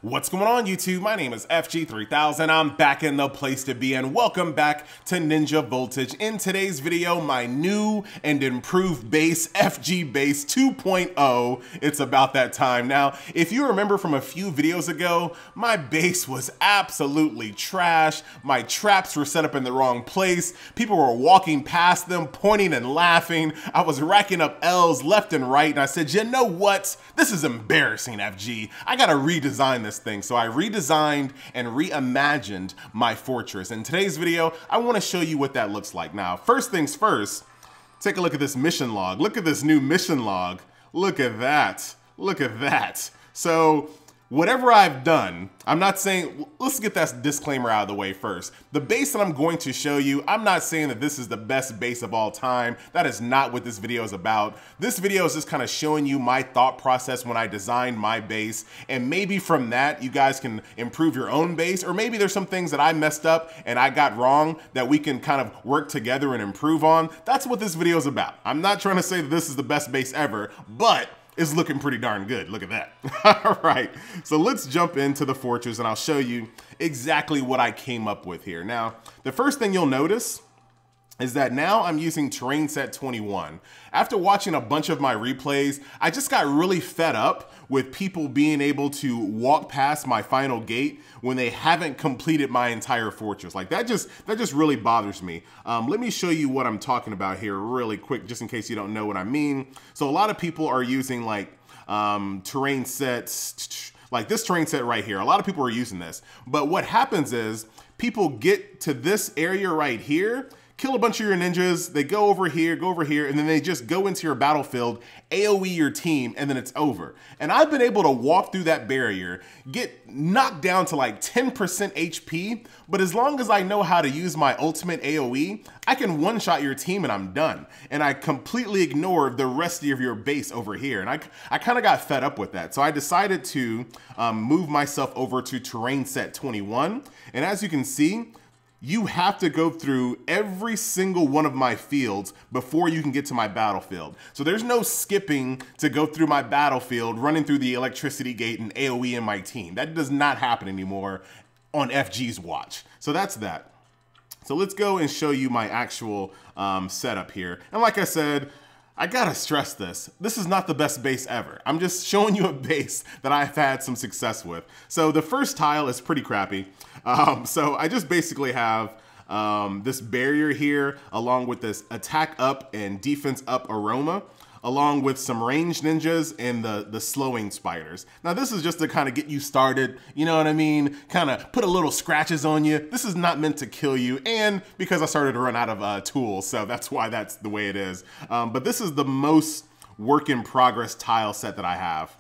What's going on YouTube? My name is FG3000. I'm back in the place to be and welcome back to Ninja Voltage. In today's video, my new and improved base, FG Base 2.0. It's about that time. Now, if you remember from a few videos ago, my base was absolutely trash. My traps were set up in the wrong place. People were walking past them, pointing and laughing. I was racking up L's left and right, and I said, you know what? This is embarrassing, FG. I gotta redesign this thing. So I redesigned and reimagined my fortress. In today's video, I want to show you what that looks like. Now, first things first, take a look at this mission log. Look at this new mission log. Look at that. Look at that. So whatever I've done, I'm not saying, let's get that disclaimer out of the way first. The base that I'm going to show you, I'm not saying that this is the best base of all time. That is not what this video is about. This video is just kind of showing you my thought process when I designed my base. And maybe from that, you guys can improve your own base, or maybe there's some things that I messed up and I got wrong that we can kind of work together and improve on. That's what this video is about. I'm not trying to say that this is the best base ever, but it's looking pretty darn good. Look at that. All right, so let's jump into the fortress and I'll show you exactly what I came up with here. Now, the first thing you'll notice is that now I'm using terrain set 21. After watching a bunch of my replays, I just got really fed up with people being able to walk past my final gate when they haven't completed my entire fortress. Like that just really bothers me. Let me show you what I'm talking about here really quick, just in case you don't know what I mean. So a lot of people are using like terrain sets, like this terrain set right here. A lot of people are using this, but what happens is people get to this area right here, kill a bunch of your ninjas, they go over here, and then they just go into your battlefield, AoE your team, and then it's over. And I've been able to walk through that barrier, get knocked down to like 10% HP, but as long as I know how to use my ultimate AoE, I can one-shot your team and I'm done. And I completely ignored the rest of your base over here. And I kind of got fed up with that. So I decided to move myself over to terrain set 21. And as you can see, you have to go through every single one of my fields before you can get to my battlefield. So there's no skipping to go through my battlefield, running through the electricity gate and AoE in my team. That does not happen anymore on FG's watch. So that's that. So let's go and show you my actual setup here. And like I said, I gotta stress this. This is not the best base ever. I'm just showing you a base that I've had some success with. So the first tile is pretty crappy. So I just basically have this barrier here along with this attack up and defense up aroma, along with some ranged ninjas and the slowing spiders. Now this is just to kind of get you started, you know what I mean? Kind of put a little scratches on you. This is not meant to kill you, and because I started to run out of tools, so that's why that's the way it is. But this is the most work in progress tile set that I have.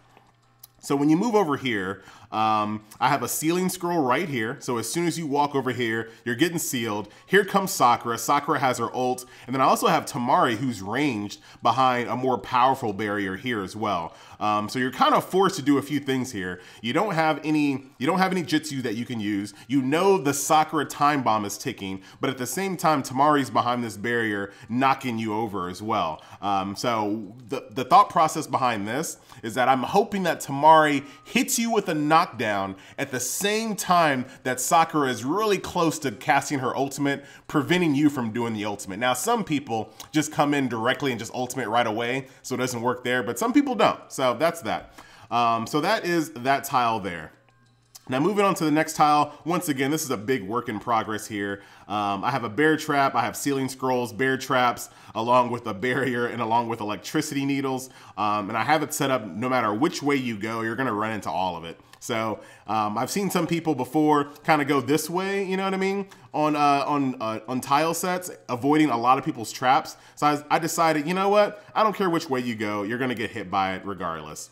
So when you move over here, I have a sealing scroll right here. So as soon as you walk over here, you're getting sealed. Here comes Sakura. Sakura has her ult. And then I also have Tamari, who's ranged behind a more powerful barrier here as well. So you're kind of forced to do a few things here. You don't have any jutsu that you can use. You know the Sakura time bomb is ticking, but at the same time, Tamari's behind this barrier, knocking you over as well. So the thought process behind this is that I'm hoping that Tamari hits you with a knockdown at the same time that Sakura is really close to casting her ultimate, preventing you from doing the ultimate. Now, some people just come in directly and just ultimate right away, so it doesn't work there, but some people don't. So that's that. So that is that tile there. Now moving on to the next tile, once again, this is a big work in progress here. I have a bear trap, I have ceiling scrolls, bear traps, along with a barrier and along with electricity needles. And I have it set up no matter which way you go, you're gonna run into all of it. So I've seen some people before kind of go this way, you know what I mean, on tile sets, avoiding a lot of people's traps. So I decided, you know what, I don't care which way you go, you're gonna get hit by it regardless.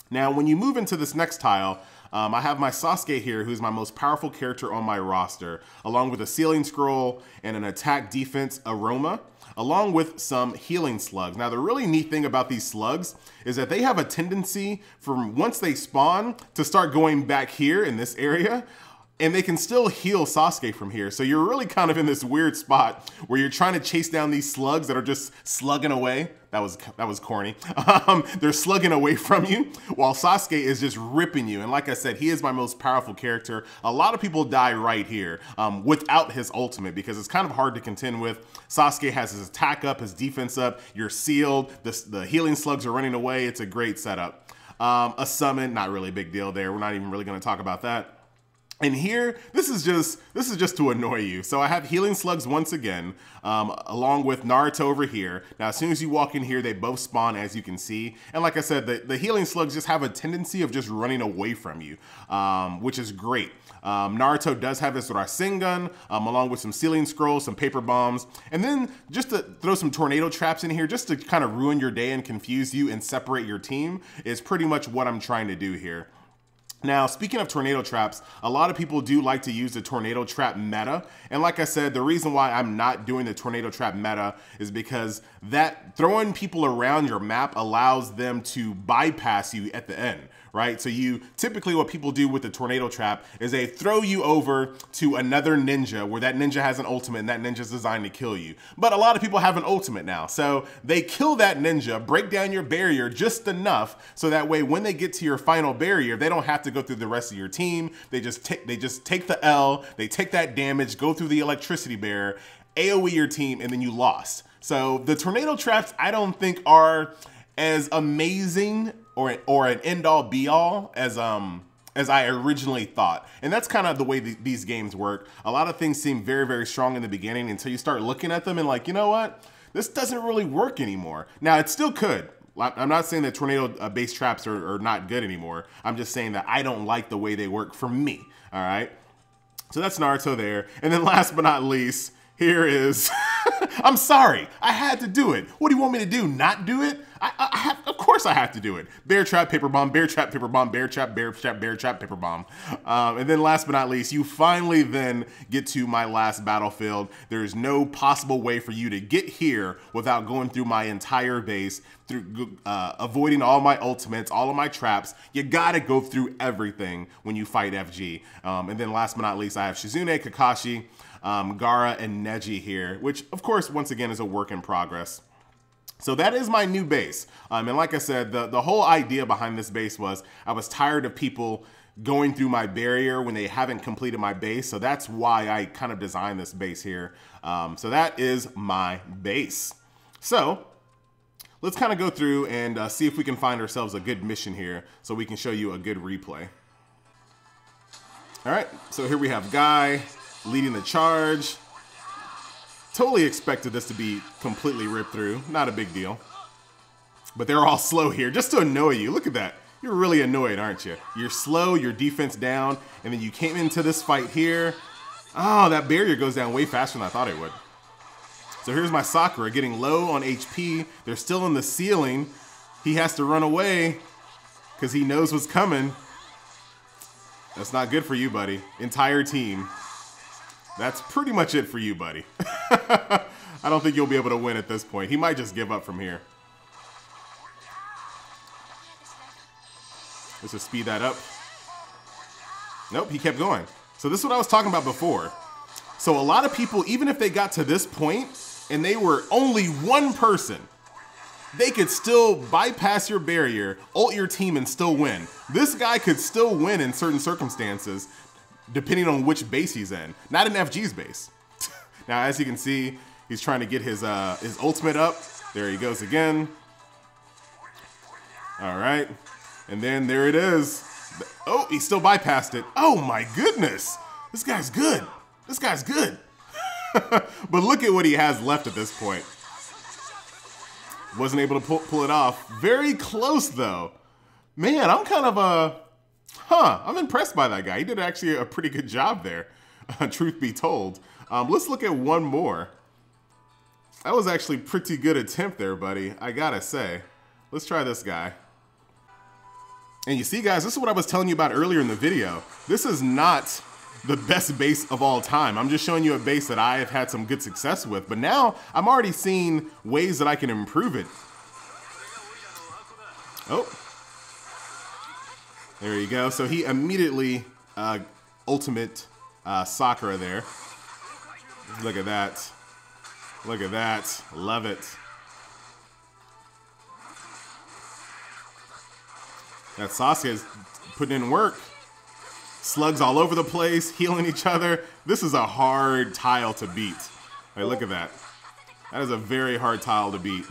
Now, when you move into this next tile, I have my Sasuke here, who's my most powerful character on my roster, along with a sealing scroll and an attack defense aroma, along with some healing slugs. Now, the really neat thing about these slugs is that they have a tendency from once they spawn to start going back here in this area. And they can still heal Sasuke from here. So you're really kind of in this weird spot where you're trying to chase down these slugs that are just slugging away. That was corny. They're slugging away from you while Sasuke is just ripping you. And like I said, he is my most powerful character. A lot of people die right here without his ultimate because it's kind of hard to contend with. Sasuke has his attack up, his defense up. You're sealed. The healing slugs are running away. It's a great setup. A summon, not really a big deal there. We're not even really going to talk about that. And here, this is just to annoy you. So I have healing slugs once again, along with Naruto over here. Now, as soon as you walk in here, they both spawn, as you can see. And like I said, the healing slugs just have a tendency of just running away from you, which is great. Naruto does have his Rasengan, along with some sealing scrolls, some paper bombs, and then just to throw some tornado traps in here, just to kind of ruin your day and confuse you and separate your team, is pretty much what I'm trying to do here. Now, speaking of tornado traps, a lot of people do like to use the tornado trap meta. And like I said, the reason why I'm not doing the tornado trap meta is because that throwing people around your map allows them to bypass you at the end, right? So you typically what people do with the tornado trap is they throw you over to another ninja where that ninja has an ultimate and that ninja's designed to kill you. But a lot of people have an ultimate now. So they kill that ninja, break down your barrier just enough so that way when they get to your final barrier, they don't have to go through the rest of your team. They just take the L, they take that damage, go through the electricity barrier, AoE your team, and then you lost. So the tornado traps I don't think are as amazing or an end-all be-all as I originally thought. And that's kind of the way these games work. A lot of things seem very, very strong in the beginning until you start looking at them and like, you know what? This doesn't really work anymore. Now, it still could. I'm not saying that tornado-based traps are not good anymore. I'm just saying that I don't like the way they work for me, all right? So that's Naruto there. And then last but not least, here is, I'm sorry, I had to do it. What do you want me to do, not do it? Of course I have to do it. Bear trap, paper bomb, bear trap, paper bomb, bear trap, bear trap, bear trap, paper bomb. And then last but not least, you finally then get to my last battlefield. There's no possible way for you to get here without going through my entire base, through avoiding all my ultimates, all of my traps. You gotta go through everything when you fight FG. And then last but not least, I have Shizune, Kakashi, Gaara, and Neji here, which of course, once again, is a work in progress. So that is my new base. And like I said, the whole idea behind this base was I was tired of people going through my barrier when they haven't completed my base. So that's why I kind of designed this base here. So that is my base. So let's kind of go through and see if we can find ourselves a good mission here so we can show you a good replay. All right, so here we have Guy leading the charge. Totally expected this to be completely ripped through. Not a big deal. But they're all slow here, just to annoy you. Look at that. You're really annoyed, aren't you? You're slow, your defense down, and then you came into this fight here. Oh, that barrier goes down way faster than I thought it would. So here's my Sakura getting low on HP. They're still in the ceiling. He has to run away because he knows what's coming. That's not good for you, buddy. Entire team. That's pretty much it for you, buddy. I don't think you'll be able to win at this point. He might just give up from here. Let's just speed that up. Nope, he kept going. So this is what I was talking about before. So a lot of people, even if they got to this point and they were only one person, they could still bypass your barrier, ult your team, and still win. This guy could still win in certain circumstances, depending on which base he's in. Not in FG's base. Now, as you can see, he's trying to get his ultimate up. There he goes again. All right. And then there it is. Oh, he still bypassed it. Oh my goodness. This guy's good. This guy's good. But look at what he has left at this point. Wasn't able to pull it off. Very close though. Man, I'm kind of I'm impressed by that guy. He did actually a pretty good job there, truth be told. Let's look at one more. That was actually a pretty good attempt there, buddy. I gotta say. Let's try this guy. And you see, guys, this is what I was telling you about earlier in the video. This is not the best base of all time. I'm just showing you a base that I have had some good success with. But now I'm already seeing ways that I can improve it. Oh. There you go. So he immediately ultimate Sakura there. Look at that. Look at that. Love it. That Sasuke is putting in work. Slugs all over the place, healing each other. This is a hard tile to beat. Hey, look at that. That is a very hard tile to beat.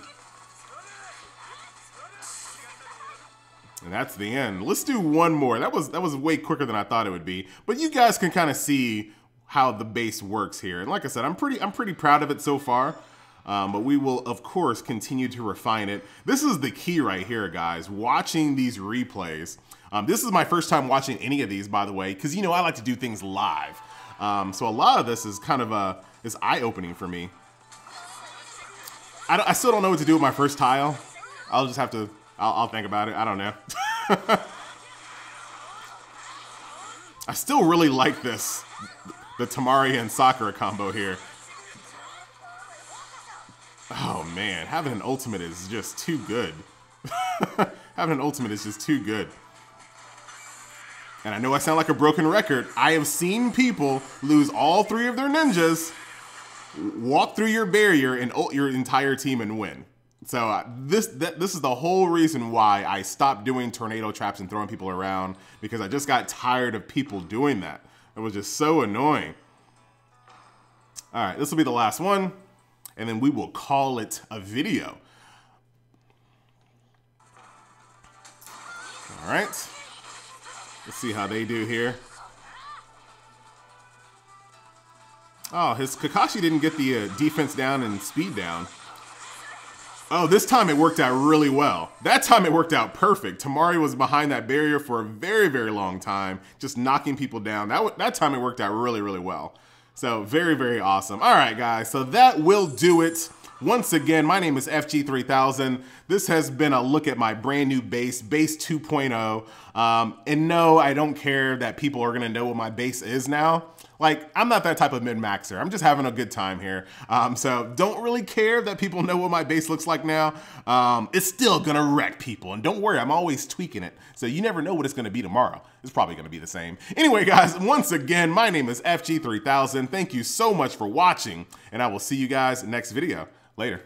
And that's the end. Let's do one more. That was way quicker than I thought it would be. But you guys can kind of see how the base works here. And like I said, I'm pretty proud of it so far. But we will, of course, continue to refine it. This is the key right here, guys. Watching these replays. This is my first time watching any of these, by the way, because, you know, I like to do things live. So a lot of this is kind of is eye-opening for me. I still don't know what to do with my first tile. I'll just have to, I'll think about it. I don't know. I still really like this, the Temari and Sakura combo here. Oh man, having an ultimate is just too good. Having an ultimate is just too good. And I know I sound like a broken record. I have seen people lose all 3 of their ninjas, walk through your barrier and ult your entire team and win. So this is the whole reason why I stopped doing tornado traps and throwing people around, because I just got tired of people doing that. It was just so annoying. All right, this will be the last one, and then we will call it a video. All right. Let's see how they do here. Oh, his Kakashi didn't get the defense down and speed down. Oh, this time it worked out really well. That time it worked out perfect. Temari was behind that barrier for a very, very long time, just knocking people down. That time it worked out really, really well. So very, very awesome. All right, guys, so that will do it. Once again, my name is FG3000. This has been a look at my brand new base 2.0. And no, I don't care that people are gonna know what my base is now. Like, I'm not that type of min-maxer. I'm just having a good time here. So don't really care that people know what my base looks like now. It's still gonna wreck people. And don't worry, I'm always tweaking it. So you never know what it's gonna be tomorrow. It's probably gonna be the same. Anyway, guys, once again, my name is FG3000. Thank you so much for watching, and I will see you guys next video. Later.